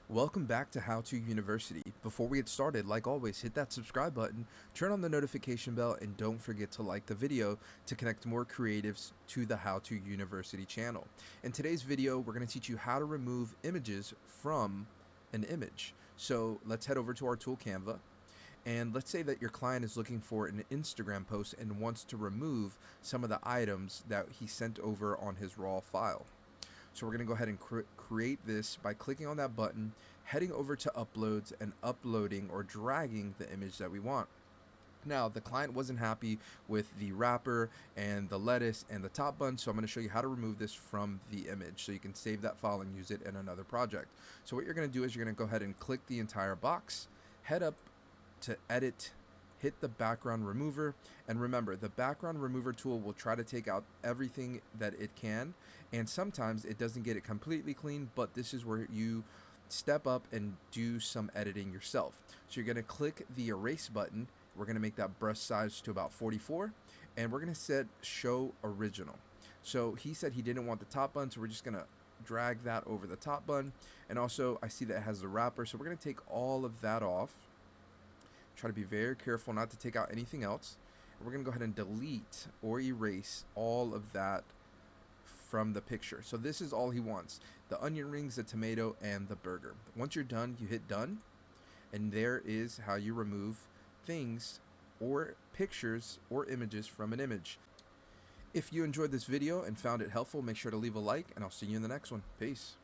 Welcome back to How To University. Before we get started, like always, hit that subscribe button, turn on the notification bell, and don't forget to like the video to connect more creatives to the How To University channel. In today's video, we're going to teach you how to remove images from an image. So let's head over to our tool Canva. And let's say that your client is looking for an Instagram post and wants to remove some of the items that he sent over on his raw file. So we're going to go ahead and create this by clicking on that button, heading over to uploads and uploading or dragging the image that we want. Now, the client wasn't happy with the wrapper and the lettuce and the top bun, so I'm going to show you how to remove this from the image so you can save that file and use it in another project. So what you're going to do is you're going to go ahead and click the entire box, head up to edit, hit the background remover, and remember, the background remover tool will try to take out everything that it can, and sometimes it doesn't get it completely clean, but this is where you step up and do some editing yourself. So you're going to click the erase button. We're going to make that brush size to about 44, and we're going to set show original. So he said he didn't want the top bun, so we're just going to drag that over the top bun. And also I see that it has the wrapper, so we're going to take all of that off. Try to be very careful not to take out anything else. We're going to go ahead and delete or erase all of that from the picture. So this is all he wants: the onion rings, the tomato, and the burger. Once you're done, you hit done, and there is how you remove things or pictures or images from an image. If you enjoyed this video and found it helpful, make sure to leave a like, and I'll see you in the next one. Peace.